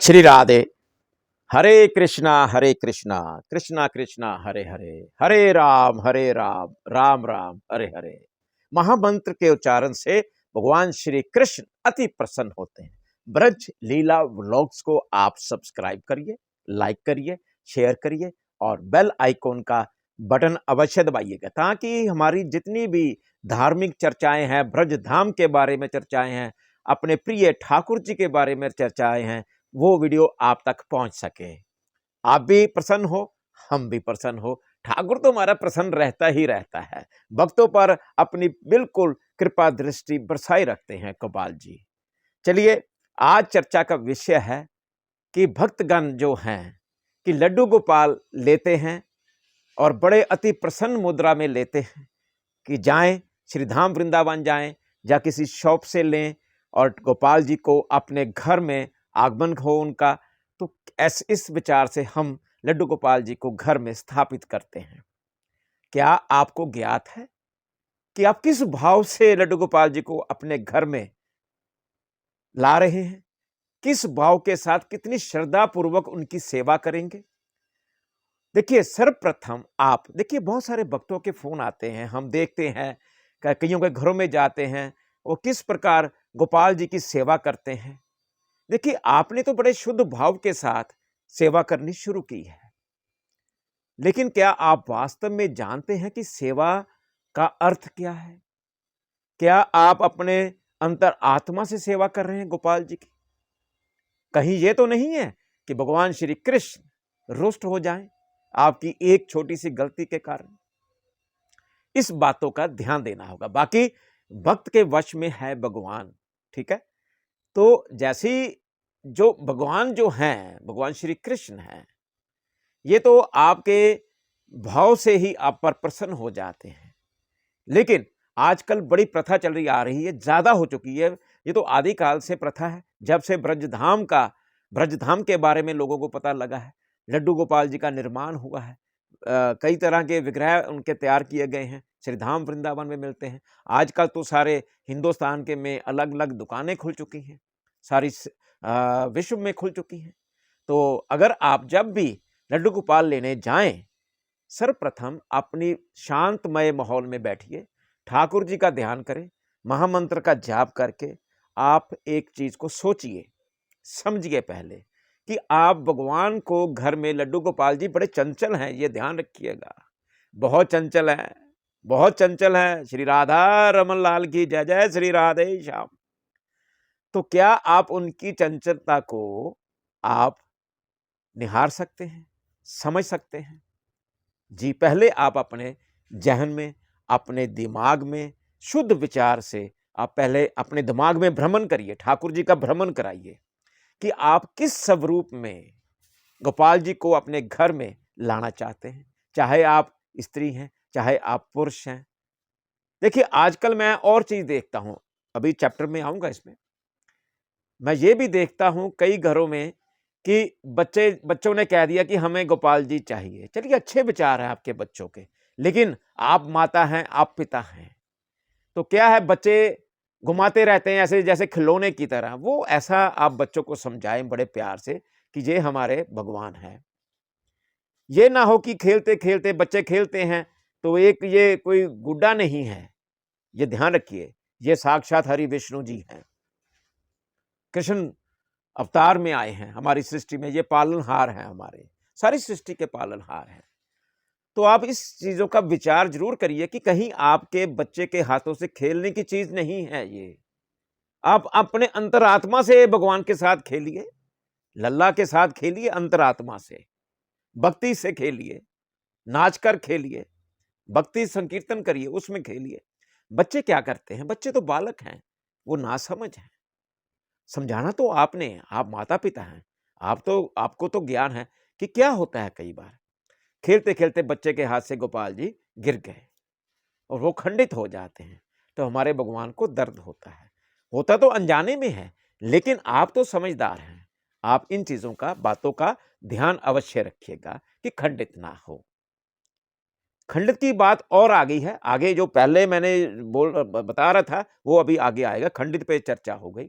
श्री राधे। हरे कृष्णा कृष्णा कृष्णा हरे हरे, हरे राम राम राम हरे हरे। महामंत्र के उच्चारण से भगवान श्री कृष्ण अति प्रसन्न होते हैं। ब्रज लीला व्लॉग्स को आप सब्सक्राइब करिए, लाइक करिए, शेयर करिए और बेल आइकॉन का बटन अवश्य दबाइएगा, ताकि हमारी जितनी भी धार्मिक चर्चाएं हैं, ब्रज धाम के बारे में चर्चाएं हैं, अपने प्रिय ठाकुर जी के बारे में चर्चाएं हैं, वो वीडियो आप तक पहुंच सके। आप भी प्रसन्न हो, हम भी प्रसन्न हो। ठाकुर तो हमारा प्रसन्न रहता ही रहता है। भक्तों पर अपनी बिल्कुल कृपा दृष्टि बरसाई रखते हैं गोपाल जी। चलिए, आज चर्चा का विषय है कि भक्तगण जो हैं कि लड्डू गोपाल लेते हैं और बड़े अति प्रसन्न मुद्रा में लेते हैं कि जाएं श्री धाम वृंदावन जाएं या किसी शॉप से लें और गोपाल जी को अपने घर में आगमन हो उनका। तो इस विचार से हम लड्डू गोपाल जी को घर में स्थापित करते हैं। क्या आपको ज्ञात है कि आप किस भाव से लड्डू गोपाल जी को अपने घर में ला रहे हैं? किस भाव के साथ, कितनी श्रद्धा पूर्वक उनकी सेवा करेंगे? देखिए, सर्वप्रथम आप देखिए, बहुत सारे भक्तों के फोन आते हैं, हम देखते हैं कईयों के घरों में जाते हैं, वो किस प्रकार गोपाल जी की सेवा करते हैं। देखिए, आपने तो बड़े शुद्ध भाव के साथ सेवा करनी शुरू की है, लेकिन क्या आप वास्तव में जानते हैं कि सेवा का अर्थ क्या है? क्या आप अपने अंतर आत्मा से सेवा कर रहे हैं गोपाल जी की? कहीं ये तो नहीं है कि भगवान श्री कृष्ण रुष्ट हो जाएं आपकी एक छोटी सी गलती के कारण? इस बातों का ध्यान देना होगा। बाकी भक्त के वश में है भगवान, ठीक है। तो जैसे जो भगवान जो हैं, भगवान श्री कृष्ण हैं, ये तो आपके भाव से ही आप पर प्रसन्न हो जाते हैं। लेकिन आजकल बड़ी प्रथा चल रही आ रही है, ज्यादा हो चुकी है। ये तो आदिकाल से प्रथा है, जब से ब्रजधाम के बारे में लोगों को पता लगा है, लड्डू गोपाल जी का निर्माण हुआ है। कई तरह के विग्रह उनके तैयार किए गए हैं, श्री धाम वृंदावन में मिलते हैं। आजकल तो सारे हिंदुस्तान के में अलग अलग दुकानें खुल चुकी हैं, सारी विश्व में खुल चुकी हैं। तो अगर आप जब भी लड्डू गोपाल लेने जाएं, सर्वप्रथम अपनी शांतमय माहौल में बैठिए, ठाकुर जी का ध्यान करें, महामंत्र का जाप करके आप एक चीज को सोचिए, समझिए पहले कि आप भगवान को घर में, लड्डू गोपाल जी बड़े चंचल हैं, ये ध्यान रखिएगा, बहुत चंचल है, बहुत चंचल है। श्री राधा रमन लाल की जय जय, श्री राधे श्याम। तो क्या आप उनकी चंचलता को आप निहार सकते हैं, समझ सकते हैं? जी, पहले आप अपने जहन में, अपने दिमाग में शुद्ध विचार से आप पहले अपने दिमाग में भ्रमण करिए, ठाकुर जी का भ्रमण कराइए कि आप किस स्वरूप में गोपाल जी को अपने घर में लाना चाहते हैं। चाहे आप स्त्री हैं, चाहे आप पुरुष हैं। देखिए, आजकल मैं और चीज देखता हूं, अभी चैप्टर में आऊंगा इसमें। मैं ये भी देखता हूं कई घरों में कि बच्चों ने कह दिया कि हमें गोपाल जी चाहिए। चलिए, अच्छे विचार हैं आपके बच्चों के, लेकिन आप माता हैं, आप पिता हैं, तो क्या है, बच्चे घुमाते रहते हैं ऐसे जैसे खिलौने की तरह। वो ऐसा आप बच्चों को समझाएं बड़े प्यार से कि ये हमारे भगवान है। ये ना हो कि खेलते खेलते बच्चे खेलते हैं तो एक ये कोई गुड्डा नहीं है। ये ध्यान रखिए, ये साक्षात हरि विष्णु जी हैं, कृष्ण अवतार में आए हैं हमारी सृष्टि में। ये पालनहार हैं, हमारे सारी सृष्टि के पालनहार हैं। तो आप इस चीजों का विचार जरूर करिए कि कहीं आपके बच्चे के हाथों से खेलने की चीज नहीं है ये। आप अपने अंतरात्मा से भगवान के साथ खेलिए, लल्ला के साथ खेलिए, अंतरात्मा से भक्ति से खेलिए, नाचकर खेलिए, भक्ति संकीर्तन करिए, उसमें खेलिए। बच्चे क्या करते हैं? बच्चे तो बालक हैं, वो नासमझ हैं। समझाना तो आपने है, आप माता पिता हैं, आपको तो ज्ञान है कि क्या होता है। कई बार खेलते खेलते बच्चे के हाथ से गोपाल जी गिर गए और वो खंडित हो जाते हैं, तो हमारे भगवान को दर्द होता है। होता तो अनजाने में है, लेकिन आप तो समझदार हैं, आप इन चीजों का, बातों का ध्यान अवश्य रखिएगा कि खंडित ना हो। खंडित की बात और आ गई है, आगे जो पहले मैंने बता रहा था वो अभी आगे आएगा। खंडित पे चर्चा हो गई।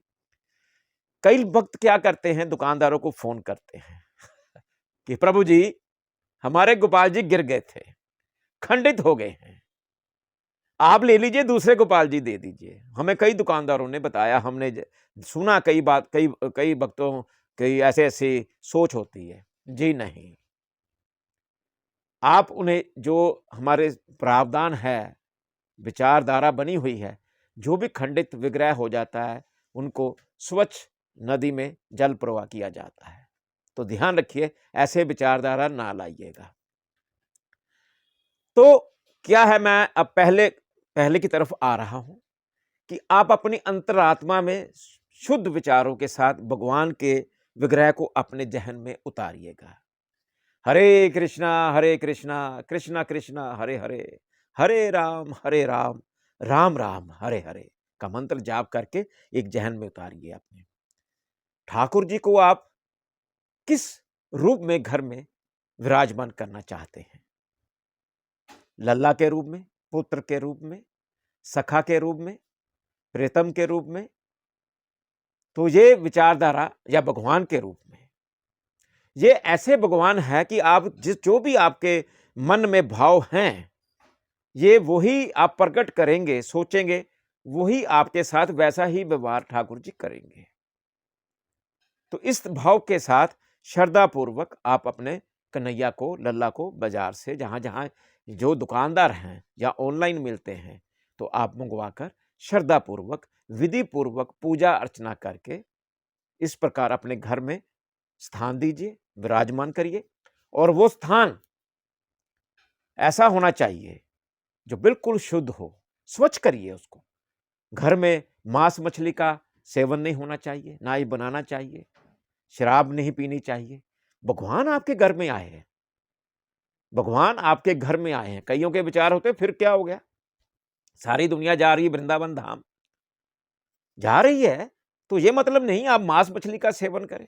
कई भक्त क्या करते हैं, दुकानदारों को फोन करते हैं कि प्रभु जी हमारे गोपाल जी गिर गए थे, खंडित हो गए हैं, आप ले लीजिए, दूसरे गोपाल जी दे दीजिए। हमें कई दुकानदारों ने बताया, हमने सुना कई बात, कई कई भक्तों कई ऐसे ऐसी सोच होती है। जी नहीं, आप उन्हें, जो हमारे प्रावधान है, विचारधारा बनी हुई है, जो भी खंडित विग्रह हो जाता है उनको स्वच्छ नदी में जल प्रवाह किया जाता है। तो ध्यान रखिए, ऐसे विचारधारा ना लाइएगा। तो क्या है, मैं अब पहले की तरफ आ रहा हूं कि आप अपनी अंतरात्मा में शुद्ध विचारों के साथ भगवान के विग्रह को अपने जहन में उतारिएगा। हरे कृष्णा कृष्णा कृष्णा हरे हरे, हरे राम राम राम हरे हरे का मंत्र जाप करके एक जहन में उतारिए अपने। ठाकुर जी को आप किस रूप में घर में विराजमान करना चाहते हैं? लल्ला के रूप में, पुत्र के रूप में, सखा के रूप में, प्रीतम के रूप में? तो ये विचारधारा, या भगवान के रूप में, ये ऐसे भगवान है कि आप जो भी आपके मन में भाव हैं, ये वही आप प्रकट करेंगे, सोचेंगे, वही आपके साथ वैसा ही व्यवहार ठाकुर जी करेंगे। तो इस भाव के साथ श्रद्धा पूर्वक आप अपने कन्हैया को, लल्ला को बाजार से, जहां जहां जो दुकानदार हैं या ऑनलाइन मिलते हैं, तो आप मंगवाकर श्रद्धा पूर्वक, विधि पूर्वक पूजा अर्चना करके इस प्रकार अपने घर में स्थान दीजिए, विराजमान करिए। और वो स्थान ऐसा होना चाहिए जो बिल्कुल शुद्ध हो, स्वच्छ करिए उसको। घर में मांस मछली का सेवन नहीं होना चाहिए, ना ही बनाना चाहिए, शराब नहीं पीनी चाहिए। भगवान आपके घर में आए हैं, भगवान आपके घर में आए हैं। कईयों के विचार होते फिर क्या हो गया, सारी दुनिया जा रही है वृंदावन धाम, जा रही है, तो ये मतलब नहीं आप मांस मछली का सेवन करें।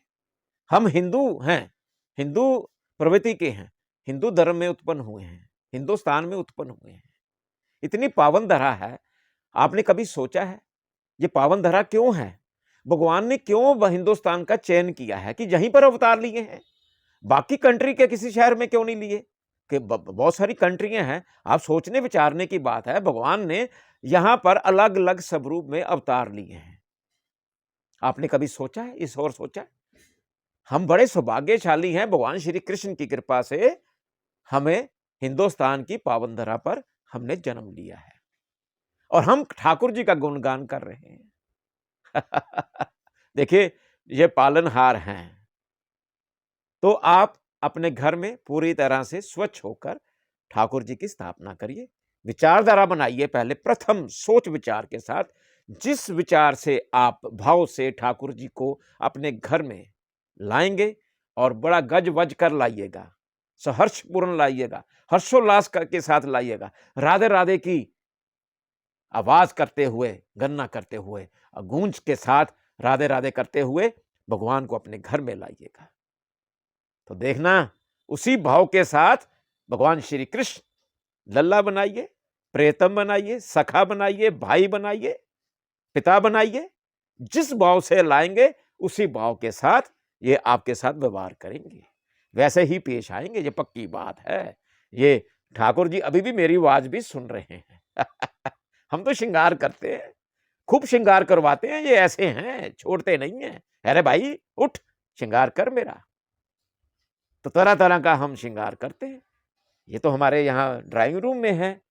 हम हिंदू हैं, हिंदू प्रवृत्ति के हैं, हिंदू धर्म में उत्पन्न हुए हैं, हिंदुस्तान में उत्पन्न हुए हैं। इतनी पावन धरा है, आपने कभी सोचा है ये पावन धरा क्यों है? भगवान ने क्यों हिंदुस्तान का चयन किया है कि यहीं पर अवतार लिए हैं? बाकी कंट्री के किसी शहर में क्यों नहीं लिए? कि बहुत सारी कंट्रियां हैं। आप सोचने विचारने की बात है, भगवान ने यहां पर अलग अलग स्वरूप में अवतार लिए हैं। आपने कभी सोचा है, इस और सोचा है? हम बड़े सौभाग्यशाली हैं, भगवान श्री कृष्ण की कृपा से हमें हिंदुस्तान की पावन धरा पर हमने जन्म लिया है और हम ठाकुर जी का गुणगान कर रहे हैं। देखिए, ये पालनहार हैं। तो आप अपने घर में पूरी तरह से स्वच्छ होकर ठाकुर जी की स्थापना करिए, विचारधारा बनाइए। पहले प्रथम सोच विचार के साथ, जिस विचार से आप भाव से ठाकुर जी को अपने घर में लाएंगे और बड़ा गज वज कर लाइएगा, सहर्षपूर्ण लाइएगा, हर्षोल्लास के साथ लाइएगा, राधे राधे की आवाज करते हुए, गन्ना करते हुए, गूंज के साथ राधे राधे करते हुए भगवान को अपने घर में लाइएगा। तो देखना, उसी भाव के साथ भगवान श्री कृष्ण लल्ला बनाइए, प्रेतम बनाइए, सखा बनाइए, भाई बनाइए, पिता बनाइए। जिस भाव से लाएंगे उसी भाव के साथ ये आपके साथ व्यवहार करेंगे, वैसे ही पेश आएंगे। ये पक्की बात है। ये ठाकुर जी अभी भी मेरी आवाज भी सुन रहे हैं। हम तो श्रृंगार करते हैं, खूब श्रृंगार करवाते हैं। ये ऐसे हैं, छोड़ते नहीं हैं। अरे भाई उठ, श्रृंगार कर मेरा। तो तरह तरह का हम श्रृंगार करते हैं। ये तो हमारे यहाँ ड्राइंग रूम में है,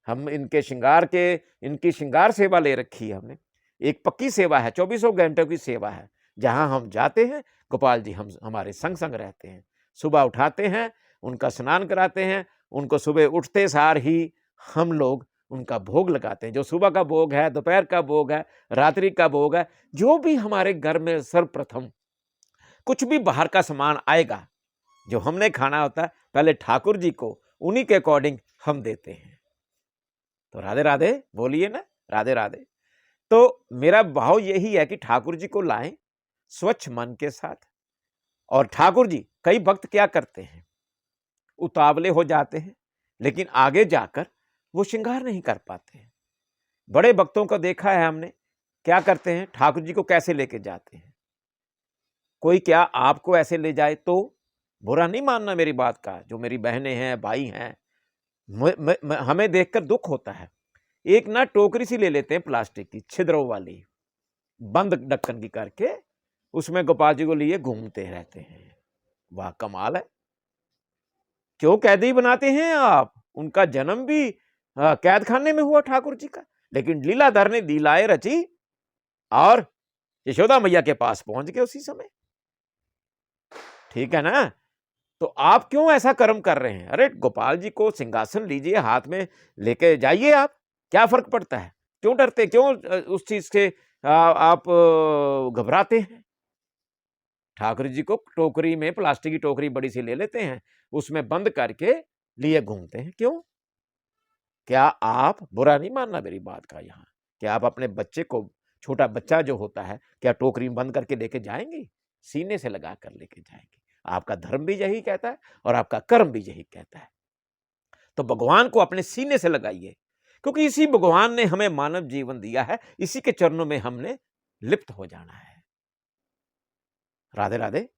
हम इनके श्रृंगार के, इनकी श्रृंगार सेवा ले रखी है हमने। एक पक्की सेवा है, 24 घंटों की सेवा है, जहां हम जाते हैं, गोपाल जी हम हमारे संग संग रहते हैं। सुबह उठाते हैं, उनका स्नान कराते हैं, उनको सुबह उठते सार ही हम लोग उनका भोग लगाते हैं। जो सुबह का भोग है, दोपहर का भोग है, रात्रि का भोग है, जो भी हमारे घर में सर्वप्रथम कुछ भी बाहर का सामान आएगा, जो हमने खाना होता है, पहले ठाकुर जी को उन्हीं के अकॉर्डिंग हम देते हैं। तो राधे राधे बोलिए ना, राधे राधे। तो मेरा भाव यही है कि ठाकुर जी को लाएं स्वच्छ मन के साथ। और ठाकुर जी, कई भक्त क्या करते हैं, उतावले हो जाते हैं, लेकिन आगे जाकर वो श्रृंगार नहीं कर पाते हैं। बड़े भक्तों को देखा है हमने, क्या करते हैं, ठाकुर जी को कैसे लेके जाते हैं, कोई क्या आपको ऐसे ले जाए तो बुरा नहीं मानना मेरी बात का, जो मेरी बहनें हैं, भाई हैं, हमें देखकर दुख होता है। एक ना टोकरी सी ले लेते हैं प्लास्टिक की, छिद्रों वाली, बंद ढक्कन की करके, उसमें गोपाल जी को लिए घूमते रहते हैं। वाह कमाल है। क्यों कैदी बनाते हैं आप? उनका जन्म भी कैद खाने में हुआ ठाकुर जी का, लेकिन लीलाधर ने लीलाएं रची और यशोदा मैया के पास पहुंच गए उसी समय। ठीक है ना? तो आप क्यों ऐसा कर्म कर रहे हैं? अरे गोपाल जी को सिंहासन लीजिए, हाथ में लेके जाइए आप, क्या फर्क पड़ता है? क्यों डरते, क्यों उस चीज से आप घबराते हैं? ठाकुर जी को टोकरी में, प्लास्टिक की टोकरी बड़ी सी ले लेते हैं, उसमें बंद करके लिए घूमते हैं। क्यों? क्या आप, बुरा नहीं मानना मेरी बात का यहाँ, क्या आप अपने बच्चे को, छोटा बच्चा जो होता है, क्या टोकरी में बंद करके लेके जाएंगे? सीने से लगा कर लेके जाएंगे। आपका धर्म भी यही कहता है और आपका कर्म भी यही कहता है। तो भगवान को अपने सीने से लगाइए, क्योंकि इसी भगवान ने हमें मानव जीवन दिया है, इसी के चरणों में हमने लिप्त हो जाना है। राधे राधे,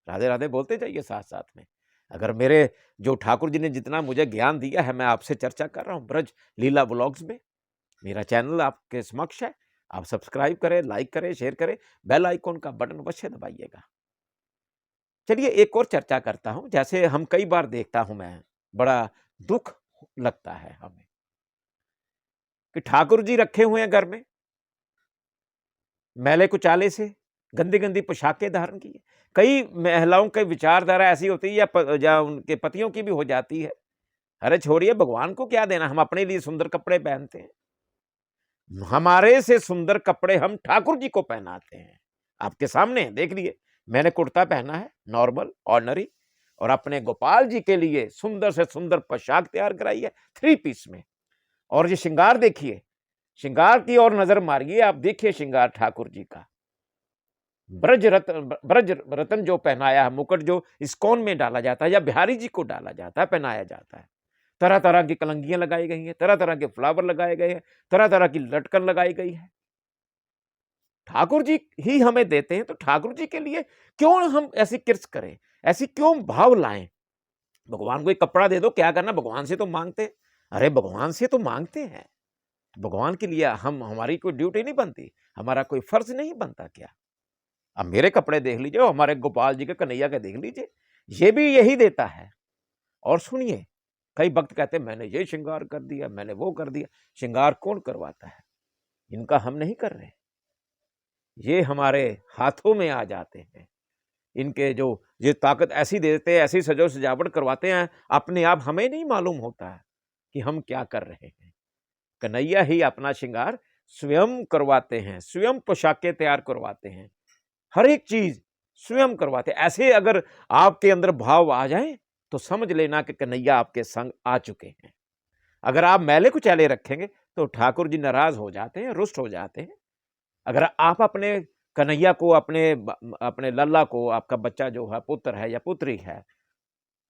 राधे राधे बोलते जाइए साथ साथ में। अगर मेरे जो ठाकुर जी ने जितना मुझे ज्ञान दिया है, मैं आपसे चर्चा कर रहा हूं ब्रज लीला व्लॉग्स में। मेरा चैनल आपके समक्ष है, आप सब्सक्राइब करें, लाइक करें, शेयर करें, बेल आइकॉन का बटन अवश्य दबाइएगा। चलिए एक और चर्चा करता हूं। जैसे हम कई बार देखता हूं मैं, बड़ा दुख लगता है हमें कि ठाकुर जी रखे हुए हैं घर में, मैले कुचाले से, गंदी गंदी पोशाकें धारण की है। कई महिलाओं की विचारधारा ऐसी होती है, या उनके पतियों की भी हो जाती है, अरे छोड़िए, भगवान को क्या देना, हम अपने लिए सुंदर कपड़े पहनते हैं, हमारे से सुंदर कपड़े हम ठाकुर जी को पहनाते हैं। आपके सामने है, देख लिए, मैंने कुर्ता पहना है, नॉर्मल ऑर्डिनरी, और अपने गोपाल जी के लिए सुंदर से सुंदर पोशाक तैयार कराई है 3 पीस में। और ये श्रृंगार देखिए, श्रृंगार की ओर नजर मारिए, आप देखिए श्रृंगार ठाकुर जी का, ब्रज रतन जो पहनाया है, मुकुट जो इस्कॉन में डाला जाता है या बिहारी जी को डाला जाता है, पहनाया जाता है, तरह तरह की कलंगियां लगाई गई हैं, तरह तरह के फ्लावर लगाए गए हैं, तरह तरह की लटकन लगाई गई है। ठाकुर जी ही हमें देते हैं, तो ठाकुर जी के लिए क्यों हम ऐसी किर्च करें, ऐसी क्यों भाव लाएं? भगवान को एक कपड़ा दे दो, क्या करना, भगवान से तो मांगते हैं। अरे भगवान से तो मांगते हैं, भगवान के लिए हमारी कोई ड्यूटी नहीं बनती, हमारा कोई फर्ज नहीं बनता क्या? अब मेरे कपड़े देख लीजिए, हमारे गोपाल जी के, कन्हैया के देख लीजिए, ये भी यही देता है। और सुनिए, कई भक्त कहते हैं मैंने ये श्रृंगार कर दिया, मैंने वो कर दिया। श्रृंगार कौन करवाता है? इनका हम नहीं कर रहे, ये हमारे हाथों में आ जाते हैं। इनके जो ये ताकत ऐसी देते हैं, ऐसी सजो सजावट करवाते हैं, अपने आप हमें नहीं मालूम होता है कि हम क्या कर रहे हैं। कन्हैया ही अपना श्रृंगार स्वयं करवाते हैं, स्वयं पोशाकें तैयार करवाते हैं, हर एक चीज स्वयं करवाते। ऐसे अगर आपके अंदर भाव आ जाए तो समझ लेना कि कन्हैया आपके संग आ चुके हैं। अगर आप मैले कुचैले रखेंगे तो ठाकुर जी नाराज हो जाते हैं, रुष्ट हो जाते हैं। अगर आप अपने कन्हैया को, अपने लल्ला को, आपका बच्चा जो है, पुत्र है या पुत्री है,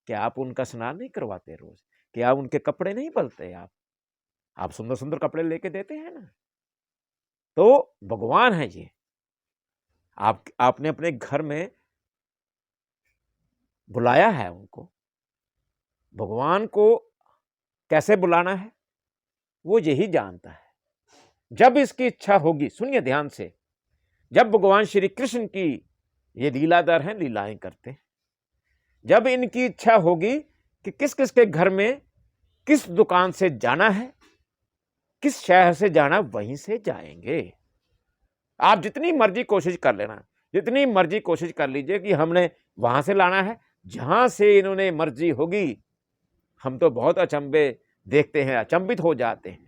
क्या आप उनका स्नान नहीं करवाते रोज? क्या उनके कपड़े नहीं बदलते? आप सुंदर सुंदर कपड़े लेके देते हैं ना। तो भगवान है ये। आपने अपने घर में बुलाया है उनको। भगवान को कैसे बुलाना है वो यही जानता है। जब इसकी इच्छा होगी, सुनिए ध्यान से, जब भगवान श्री कृष्ण की ये लीलाधर हैं, लीलाएं करते हैं, जब इनकी इच्छा होगी कि किस किस के घर में किस दुकान से जाना है, किस शहर से जाना, वहीं से जाएंगे। आप जितनी मर्जी कोशिश कर लेना, जितनी मर्जी कोशिश कर लीजिए कि हमने वहां से लाना है, जहां से इन्होंने मर्जी होगी। हम तो बहुत अचंभे देखते हैं, अचंभित हो जाते हैं।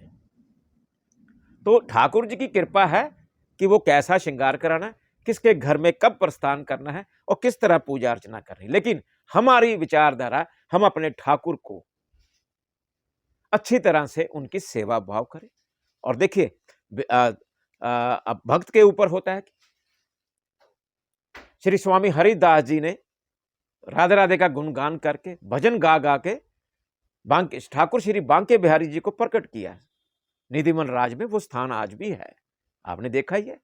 तो ठाकुर जी की कृपा है कि वो कैसा श्रृंगार कराना है, किसके घर में कब प्रस्थान करना है और किस तरह पूजा अर्चना करनी है। लेकिन हमारी विचारधारा, हम अपने ठाकुर को अच्छी तरह से उनकी सेवा भाव करें। और देखिए, अब भक्त के ऊपर होता है कि श्री स्वामी हरिदास जी ने राधे राधे का गुणगान करके, भजन गा गा के बांके ठाकुर श्री बांके बिहारी जी को प्रकट किया। निधिवन राज में वो स्थान आज भी है, आपने देखा ही है।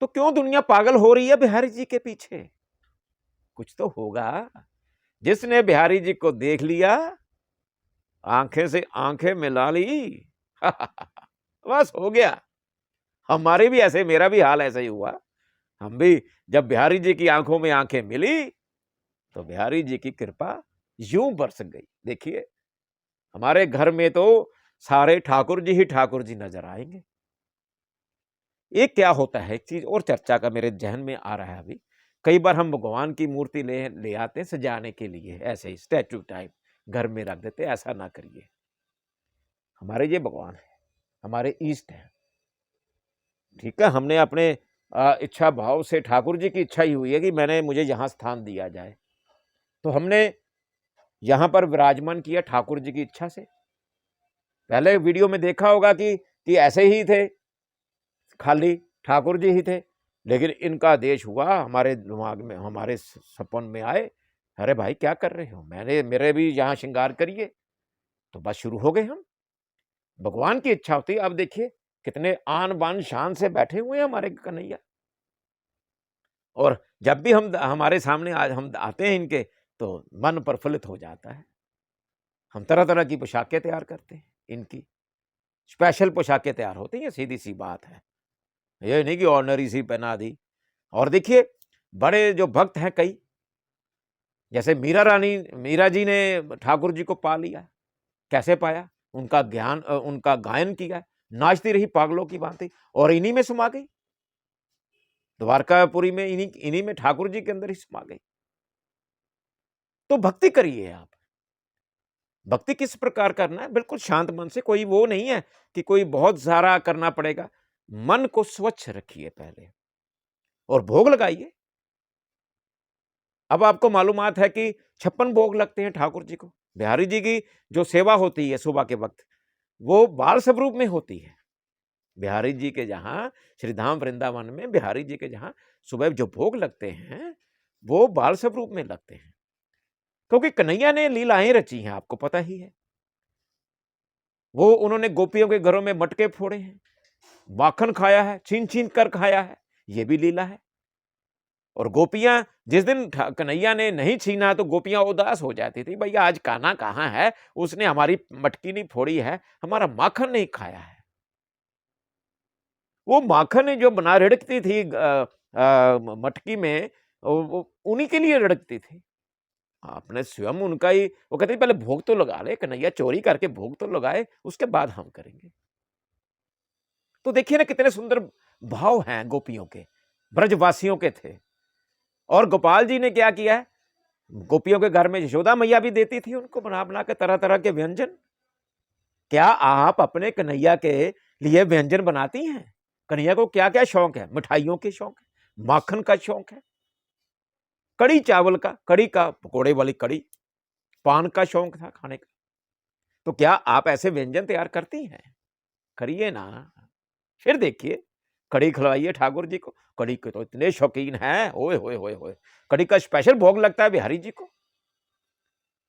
तो क्यों दुनिया पागल हो रही है बिहारी जी के पीछे? कुछ तो होगा। जिसने बिहारी जी को देख लिया, आंखें से आंखें मिला ली, बस हो गया। हमारे भी ऐसे, मेरा भी हाल ऐसा ही हुआ। हम भी जब बिहारी जी की आंखों में आंखें मिली तो बिहारी जी की कृपा यूं बरस गई। देखिए, हमारे घर में तो सारे ठाकुर जी ही ठाकुर जी नजर आएंगे। ये क्या होता है, एक चीज और चर्चा का मेरे जहन में आ रहा है अभी। कई बार हम भगवान की मूर्ति ले आते हैं सजाने के लिए, ऐसे ही स्टैचू टाइप घर में रख देते। ऐसा ना करिए। हमारे ये भगवान है, हमारे ईष्ट है, ठीक है। हमने अपने इच्छा भाव से, ठाकुर जी की इच्छा ही हुई है कि मुझे यहां स्थान दिया जाए, तो हमने यहां पर विराजमान किया ठाकुर जी की इच्छा से। पहले वीडियो में देखा होगा कि ऐसे ही थे, खाली ठाकुर जी ही थे, लेकिन इनका आदेश हुआ, हमारे दिमाग में, हमारे सपन में आए, अरे भाई क्या कर रहे हो, मेरे भी यहाँ श्रृंगार करिए। तो बस शुरू हो गए हम। भगवान की इच्छा होती है। अब देखिए कितने आन बान शान से बैठे हुए हैं हमारे कन्हैया। और जब भी हमारे सामने आज हम आते हैं इनके, तो मन प्रफुल्लित हो जाता है। हम तरह तरह की पोशाकें तैयार करते हैं, इनकी स्पेशल पोशाकें तैयार होती हैं, सीधी सी बात है। ये नहीं कि ऑर्डनरी सी पहना दी। और देखिए बड़े जो भक्त हैं कई, जैसे मीरा जी ने ठाकुर जी को पा लिया। कैसे पाया? उनका ज्ञान, उनका गायन किया, नाचती रही पागलों की भांति, और इन्हीं में समा गई। द्वारकापुरी में इन्हीं में ठाकुर जी के अंदर ही समा गई। तो भक्ति करिए आप। भक्ति किस प्रकार करना है? बिल्कुल शांत मन से। कोई वो नहीं है कि कोई बहुत सारा करना पड़ेगा। मन को स्वच्छ रखिए पहले और भोग लगाइए। अब आपको मालूमात है कि 56 भोग लगते हैं ठाकुर जी को। बिहारी जी की जो सेवा होती है सुबह के वक्त, वो बाल स्वरूप में होती है। बिहारी जी के जहां, श्रीधाम वृंदावन में बिहारी जी के जहां सुबह जो भोग लगते हैं, वो बाल स्वरूप में लगते हैं, क्योंकि कन्हैया ने लीलाएं रची हैं, आपको पता ही है। वो उन्होंने गोपियों के घरों में मटके फोड़े हैं, माखन खाया है, छीन छीन कर खाया है, ये भी लीला है। और गोपियां, जिस दिन कन्हैया ने नहीं छीना तो गोपियां उदास हो जाती थी, भैया आज कान्हा कहां है, उसने हमारी मटकी नहीं फोड़ी है, हमारा माखन नहीं खाया है। वो माखन जो बना रिड़कती थी मटकी में, वो उन्हीं के लिए रिड़कती थी। आपने स्वयं उनका ही, वो कहते पहले भोग तो लगा ले कन्हैया, चोरी करके भोग तो लगाए, उसके बाद हम करेंगे। तो देखिए ना कितने सुंदर भाव हैं गोपियों के, ब्रजवासियों के थे। और गोपाल जी ने क्या किया है, गोपियों के घर में यशोदा मैया भी देती थी उनको बना बना के तरह तरह के व्यंजन। क्या आप अपने कन्हैया के लिए व्यंजन बनाती हैं? कन्हैया को क्या क्या शौक है? मिठाइयों के शौक है, माखन का शौक है, कड़ी चावल का, कड़ी का, पकोड़े वाली कड़ी, पान का शौक था खाने का। तो क्या आप ऐसे व्यंजन तैयार करती हैं? करिए ना। फिर देखिए, कड़ी खिलवाइए ठाकुर जी को। कड़ी के तो इतने शौकीन हैं, ओए होए होए होए। कड़ी का स्पेशल भोग लगता है बिहारी जी को।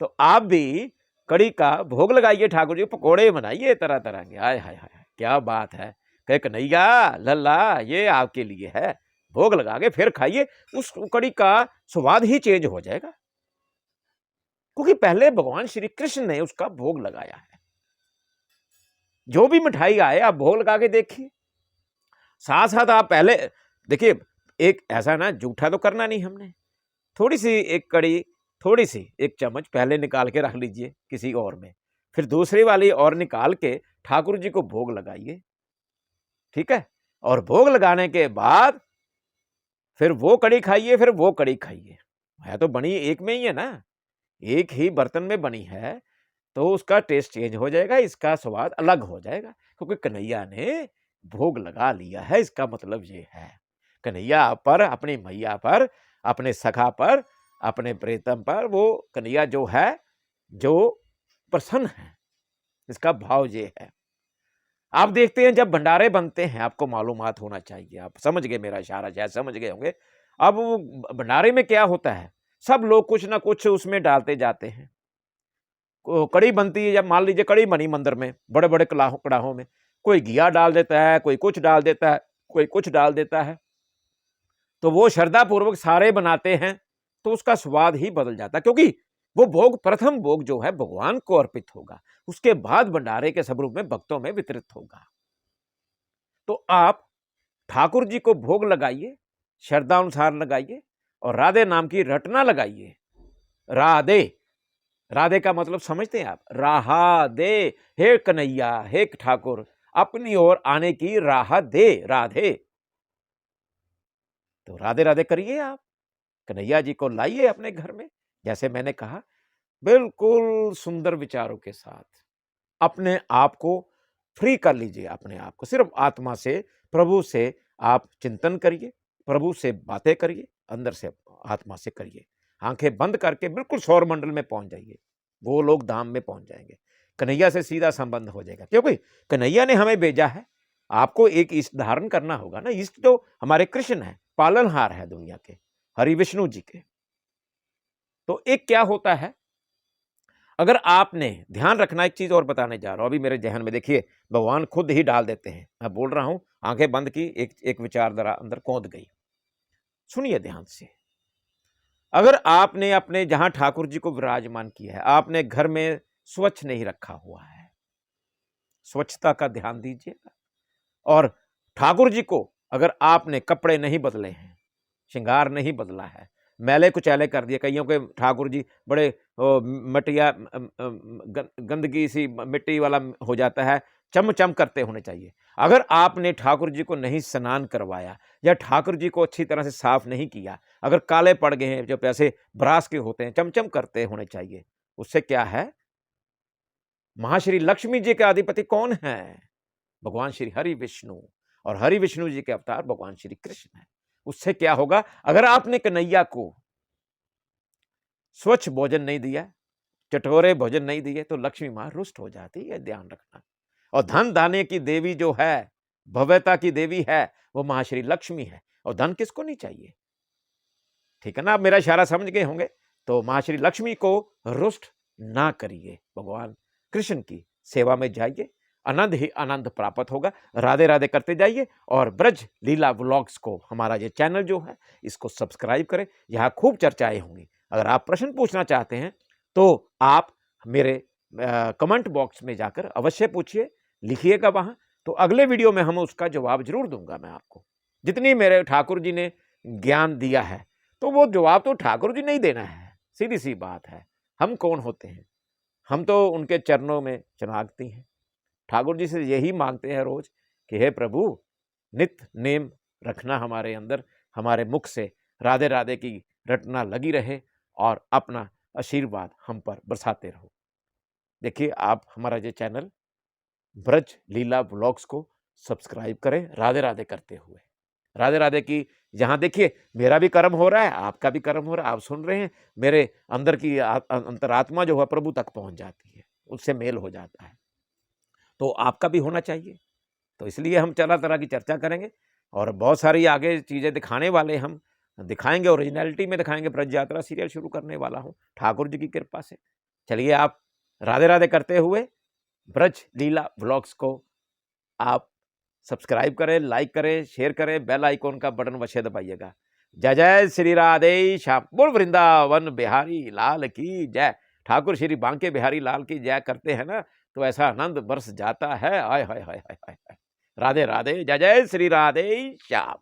तो आप भी कड़ी का भोग लगाइए ठाकुर जी को, पकोड़े बनाइए तरह तरह के। हाय हाय हाय, क्या बात है। कहे कन्हैया लल्ला ये आपके लिए है, भोग लगा के फिर खाइए। उस कड़ी का स्वाद ही चेंज हो जाएगा, क्योंकि पहले भगवान श्री कृष्ण ने उसका भोग लगाया है। जो भी मिठाई आए आप भोग लगा के देखिए। साथ साथ आप पहले देखिए, एक ऐसा ना जूठा तो करना नहीं हमने, थोड़ी सी एक कड़ी, थोड़ी सी एक चम्मच पहले निकाल के रख लीजिए किसी और में, फिर दूसरी वाली और निकाल के ठाकुर जी को भोग लगाइए, ठीक है। और भोग लगाने के बाद फिर वो कड़ी खाइए, फिर वो कड़ी खाइए। है तो बनी एक में ही है ना, एक ही बर्तन में बनी है, तो उसका टेस्ट चेंज हो जाएगा, इसका स्वाद अलग हो जाएगा, क्योंकि कन्हैया ने भोग लगा लिया है। इसका मतलब ये है, कन्हैया पर, अपनी मैया पर, अपने सखा पर, अपने प्रीतम पर वो कन्हैया जो है, जो प्रसन्न है, इसका भाव ये है। आप देखते हैं जब भंडारे बनते हैं, आपको मालूमात होना चाहिए, आप समझ गए मेरा इशारा, शायद समझ गए होंगे। अब वो भंडारे में क्या होता है, सब लोग कुछ ना कुछ उसमें डालते जाते हैं। कड़ी बनती है, जब मान लीजिए कड़ी बनी मंदिर में, बड़े बड़े कड़ाहों में, कोई घिया डाल देता है, कोई कुछ डाल देता है, कोई कुछ डाल देता है। तो वो श्रद्धापूर्वक सारे बनाते हैं तो उसका स्वाद ही बदल जाता है, क्योंकि वो भोग, प्रथम भोग जो है भगवान को अर्पित होगा, उसके बाद भंडारे के स्वरूप में भक्तों में वितरित होगा। तो आप ठाकुर जी को भोग लगाइए, श्रद्धा अनुसार लगाइए और राधे नाम की रटना लगाइए। राधे, राधे का मतलब समझते हैं आप? राहा दे, हे कन्हैया, हे ठाकुर, अपनी ओर आने की राह दे, राधे। तो राधे राधे करिए आप, कन्हैया जी को लाइए अपने घर में, जैसे मैंने कहा, बिल्कुल सुंदर विचारों के साथ अपने आप को फ्री कर लीजिए। अपने आप को सिर्फ आत्मा से, प्रभु से आप चिंतन करिए, प्रभु से बातें करिए, अंदर से आत्मा से करिए। आंखें बंद करके बिल्कुल सौर मंडल में पहुंच जाइए, वो लोग धाम में पहुंच जाएंगे। कन्हैया से सीधा संबंध हो जाएगा, क्योंकि कन्हैया ने हमें भेजा है। आपको एक इष्ट धारण करना होगा ना। इष्ट तो हमारे कृष्ण है, पालनहार है दुनिया के, हरि विष्णु जी के। तो एक क्या होता है, अगर आपने ध्यान रखना, एक चीज और बताने जा रहा हूं अभी मेरे जहन में, देखिए भगवान खुद ही डाल देते हैं। मैं बोल रहा हूं, आंखें बंद की, एक विचारधारा अंदर कौंध गई, सुनिए ध्यान से। अगर आपने अपने जहां ठाकुर जी को विराजमान किया है, आपने घर में स्वच्छ नहीं रखा हुआ है, स्वच्छता का ध्यान दीजिएगा। और ठाकुर जी को अगर आपने कपड़े नहीं बदले हैं, श्रृंगार नहीं बदला है, मैले कुचैले कर दिए, कईयों के ठाकुर जी बड़े मटिया गंदगी सी मिट्टी वाला हो जाता है, चम करते होने चाहिए। अगर आपने ठाकुर जी को नहीं स्नान करवाया या ठाकुर जी को अच्छी तरह से साफ नहीं किया, अगर काले पड़ गए हैं, जो पैसे ब्रास के होते हैं, चमचम करते होने चाहिए, उससे क्या है, महाश्री लक्ष्मी जी के अधिपति कौन है? भगवान श्री हरि विष्णु, और हरि विष्णु जी के अवतार भगवान श्री कृष्ण है। उससे क्या होगा, अगर आपने कन्हैया को स्वच्छ भोजन नहीं दिया, चटोरे भोजन नहीं दिए, तो लक्ष्मी मां रुष्ट हो जाती है, ध्यान रखना। और धन धान्य की देवी जो है, भव्यता की देवी है, वो महाश्री लक्ष्मी है। और धन किसको नहीं चाहिए? ठीक है ना, आप मेरा इशारा समझ गए होंगे। तो महाश्री लक्ष्मी को रुष्ट ना करिए, भगवान कृष्ण की सेवा में जाइए, आनंद ही आनंद प्राप्त होगा। राधे राधे करते जाइए और ब्रज लीला व्लॉग्स को, हमारा ये चैनल जो है, इसको सब्सक्राइब करें। यहाँ खूब चर्चाएं होंगी। अगर आप प्रश्न पूछना चाहते हैं तो आप मेरे कमेंट बॉक्स में जाकर अवश्य पूछिए, लिखिएगा वहां, तो अगले वीडियो में हम उसका जवाब जरूर दूंगा मैं आपको। जितनी मेरे ठाकुर जी ने ज्ञान दिया है, तो वो जवाब तो ठाकुर जी नहीं देना है, सीधी सी बात है। हम कौन होते हैं? हम तो उनके चरणों में शरणागति हैं। ठाकुर जी से यही मांगते हैं रोज कि हे प्रभु, नित्य नेम रखना हमारे अंदर, हमारे मुख से राधे राधे की रटना लगी रहे और अपना आशीर्वाद हम पर बरसाते रहो। देखिए, आप हमारा ये चैनल ब्रज लीला व्लॉग्स को सब्सक्राइब करें, राधे राधे करते हुए। राधे राधे की जहाँ देखिए, मेरा भी कर्म हो रहा है, आपका भी कर्म हो रहा है, आप सुन रहे हैं, मेरे अंदर की अंतरात्मा जो है प्रभु तक पहुंच जाती है, उससे मेल हो जाता है। तो आपका भी होना चाहिए। तो इसलिए हम तरह तरह की चर्चा करेंगे और बहुत सारी आगे चीज़ें दिखाने वाले, हम दिखाएंगे, ओरिजिनलिटी में दिखाएंगे। ब्रज यात्रा सीरियल शुरू करने वाला हूँ ठाकुर जी की कृपा से। चलिए, आप राधे राधे करते हुए ब्रज लीला व्लॉग्स को आप सब्सक्राइब करें, लाइक करें, शेयर करें, बेल आइकॉन का बटन अवश्य दबाइएगा। जय जय श्री राधे श्याम, बोल वृंदावन बिहारी लाल की जय। ठाकुर श्री बांके बिहारी लाल की जय करते हैं ना, तो ऐसा आनंद बरस जाता है। हाय हाय हाय हाय हाय। राधे राधे, जय जय श्री राधे श्याम।